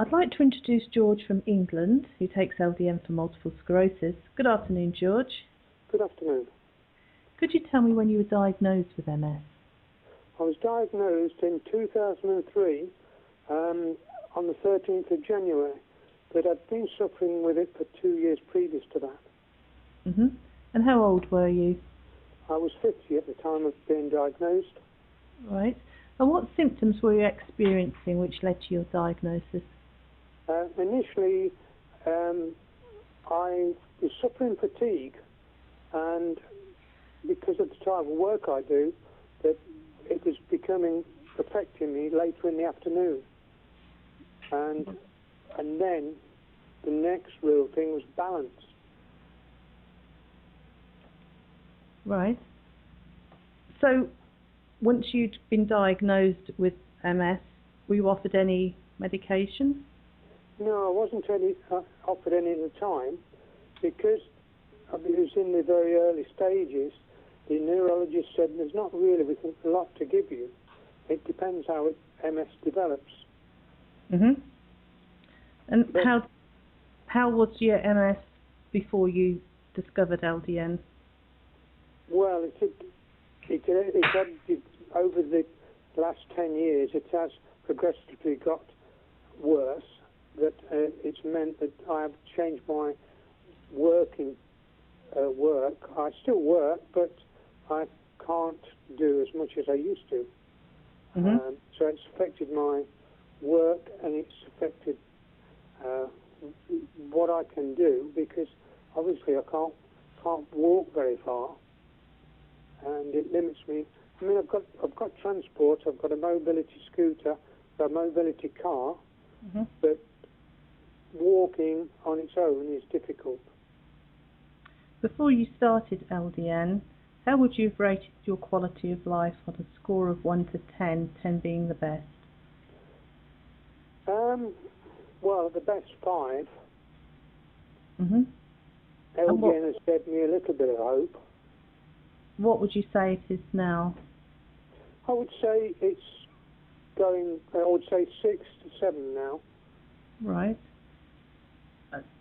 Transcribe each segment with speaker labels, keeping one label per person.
Speaker 1: I'd like to introduce George from England, who takes LDN for multiple sclerosis. Good afternoon, George.
Speaker 2: Good afternoon.
Speaker 1: Could you tell me when you were diagnosed with MS?
Speaker 2: I was diagnosed in 2003 on the 13th of January, but I'd been suffering with it for 2 years previous to that.
Speaker 1: And how old were you?
Speaker 2: I was 50 at the time of being diagnosed.
Speaker 1: Right. And what symptoms were you experiencing which led to your diagnosis?
Speaker 2: Initially, I was suffering fatigue, and because of the type of work I do, that it was affecting me later in the afternoon. And then the next real thing was balance.
Speaker 1: Right. So once you'd been diagnosed with MS, were you offered any medication?
Speaker 2: No, I wasn't offered any at the time, because I was in the very early stages. The neurologist said there's not really a lot to give you. It depends how MS develops.
Speaker 1: And how was your MS before you discovered LDN?
Speaker 2: Well, it had, over the last 10 years, it has progressively got worse. That it's meant that I have changed my work. I still work, but I can't do as much as I used to. So it's affected my work, and it's affected what I can do, because obviously I can't walk very far, and it limits me. I mean, I've got transport. I've got a mobility scooter, a mobility car, but walking on its own is difficult.
Speaker 1: Before you started LDN, how would you have rated your quality of life on a score of 1 to 10, 10 being the best? Well, the best 5. LDN has given me a little bit of hope. What would you say it is now?
Speaker 2: I would say it's going, I would say 6 to 7 now.
Speaker 1: Right.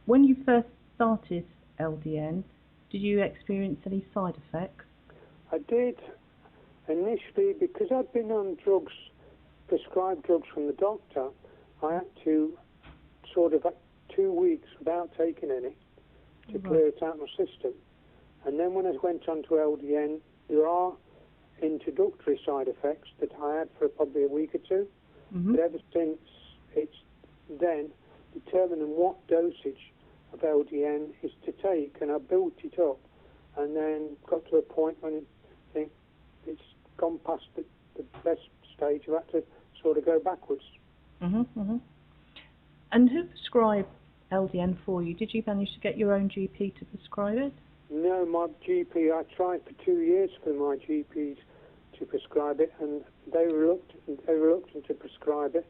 Speaker 1: When you first started LDN, did you experience any side effects?
Speaker 2: I did initially, because I'd been on drugs, prescribed drugs from the doctor. I had to sort of 2 weeks without taking any to clear it out of my system. And then when I went on to LDN, there are introductory side effects that I had for probably a week or two. But ever since, it's then determining what dosage of LDN is to take, and I built it up, and then got to a point when I think it's gone past the best stage. I had to sort of go backwards.
Speaker 1: And who prescribed LDN for you? Did you manage to get your own GP to prescribe it?
Speaker 2: No, my GP, I tried for 2 years for my GP to prescribe it, and they were reluctant to prescribe it.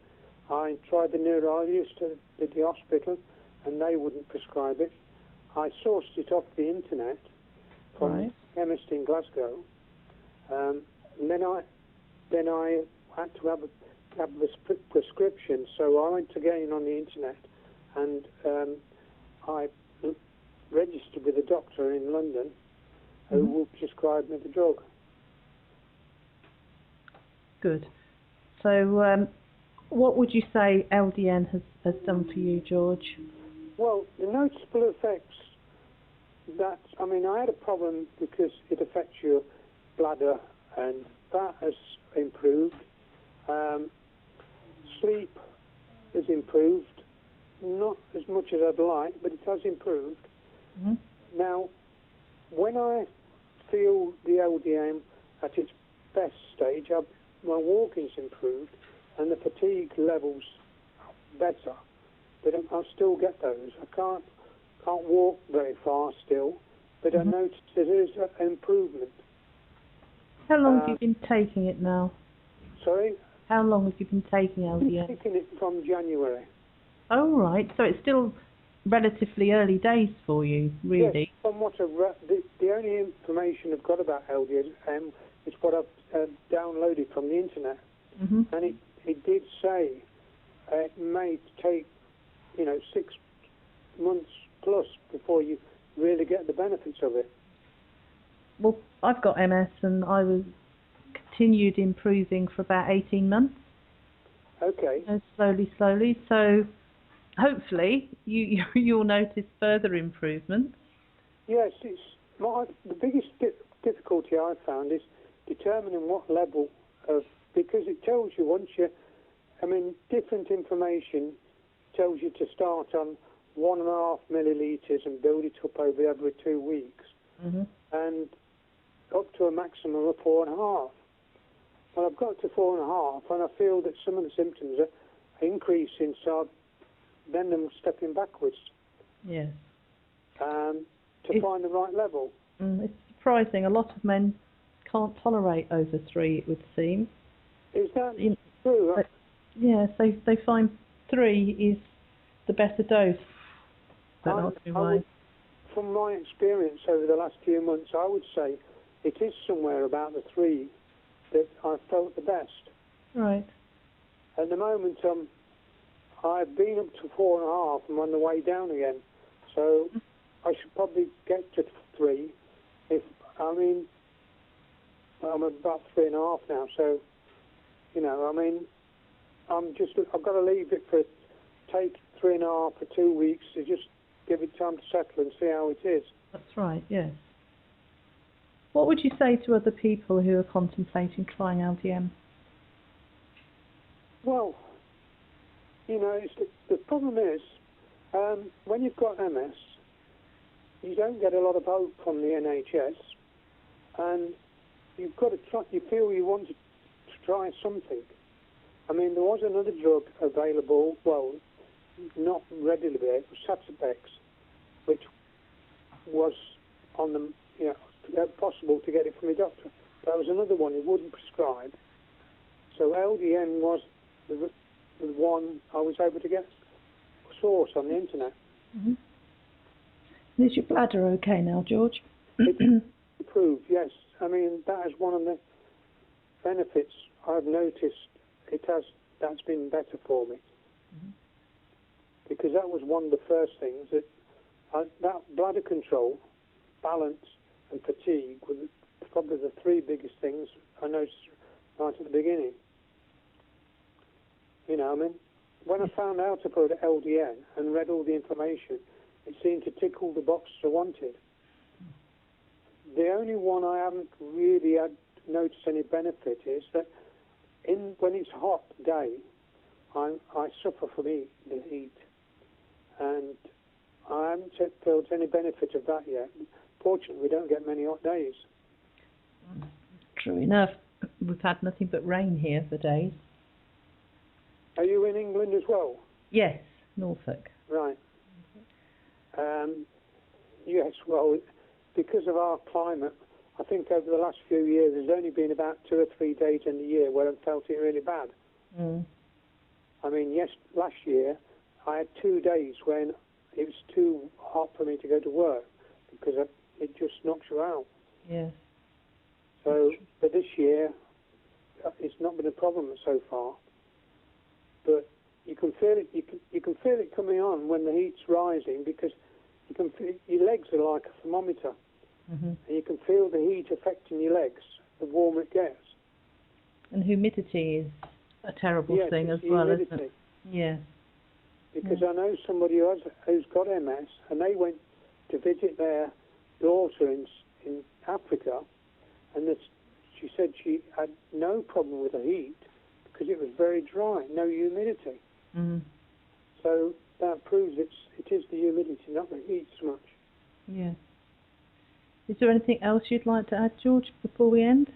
Speaker 2: I tried the neurologist at the hospital, and they wouldn't prescribe it. I sourced it off the internet from a chemist in Glasgow, and then I had to have a prescription. So I went again on the internet, and I registered with a doctor in London who will prescribe me the drug.
Speaker 1: Good. So what would you say LDN has done for you, George?
Speaker 2: Well, the noticeable effects that, I mean, I had a problem because it affects your bladder, and that has improved. Sleep has improved, not as much as I'd like, but it has improved. Now, when I feel the LDN at its best stage, my walking's improved, and the fatigue levels are better. But I still get those. I can't walk very far still, but I noticed there is an improvement.
Speaker 1: How long have you been taking it now?
Speaker 2: Sorry?
Speaker 1: How long have you been taking LDN?
Speaker 2: I've been taking it from January.
Speaker 1: Oh, right. So it's still relatively early days for you, really.
Speaker 2: Yes, from what the only information I've got about LDN is what I've downloaded from the internet. And it did say it may take 6 months plus before you really get the benefits of it.
Speaker 1: Well, I've got MS and I was continued improving for about 18 months.
Speaker 2: Okay.
Speaker 1: Slowly. So hopefully you'll notice further improvements.
Speaker 2: Yes, the biggest difficulty I've found is determining what level of, because it tells you different information tells you to start on 1.5 millilitres and build it up over every 2 weeks, and up to a maximum of 4.5. Well, I've got to 4.5, and I feel that some of the symptoms are increasing, so then I'm stepping backwards.
Speaker 1: Yes.
Speaker 2: To find the right level.
Speaker 1: It's surprising. A lot of men can't tolerate over 3, it would seem.
Speaker 2: Is that true?
Speaker 1: Yes, they find 3 is the better dose.
Speaker 2: From my experience over the last few months, I would say it is somewhere about the 3 that I felt the best.
Speaker 1: Right.
Speaker 2: At the moment, I've been up to 4.5. I'm on the way down again. So I should probably get to 3. I'm about 3.5 now. So, I've got to leave it take 3.5 for 2 weeks to just give it time to settle and see how it is.
Speaker 1: That's right, yes. What would you say to other people who are contemplating trying LDN?
Speaker 2: Well, the problem is, when you've got MS, you don't get a lot of hope from the NHS, and you've got to try. You feel you want to try something. There was another drug available, well, not readily available, Sativex, which was on the, possible to get it from a doctor. There was another one he wouldn't prescribe. So LDN was the one I was able to get a source on the internet.
Speaker 1: Is your bladder okay now, George?
Speaker 2: It's improved, yes. That is one of the benefits I've noticed. That's been better for me. Because that was one of the first things that bladder control, balance and fatigue were probably the 3 biggest things I noticed right at the beginning. When I found out about LDN and read all the information, it seemed to tick all the boxes I wanted. The only one I haven't really noticed any benefit is that when it's a hot day, I suffer from the heat, and I haven't felt any benefit of that yet. Fortunately, we don't get many hot days.
Speaker 1: True enough. We've had nothing but rain here for days.
Speaker 2: Are you in England as well?
Speaker 1: Yes, Norfolk.
Speaker 2: Right. Yes, well, because of our climate, I think over the last few years there's only been about 2 or 3 days in the year where I've felt it really bad. Last year I had 2 days when it was too hot for me to go to work because it just knocks you out.
Speaker 1: Yes.
Speaker 2: So, but this year it's not been a problem so far. But you can feel it. You can feel it coming on when the heat's rising because you can feel, your legs are like a thermometer, and you can feel the heat affecting your legs. The warmer it gets. And
Speaker 1: humidity is a terrible thing as well,
Speaker 2: humidity.
Speaker 1: isn't it? Yeah.
Speaker 2: Because I know somebody who's got MS, and they went to visit their daughter in Africa, and she said she had no problem with the heat because it was very dry, no humidity. So that proves it is the humidity, not the heat so much.
Speaker 1: Yeah. Is there anything else you'd like to add, George, before we end?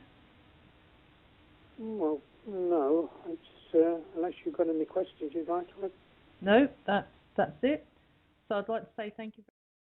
Speaker 2: Well, no. It's, unless you've got any questions you'd like to add.
Speaker 1: No, that's it. So I'd like to say thank you.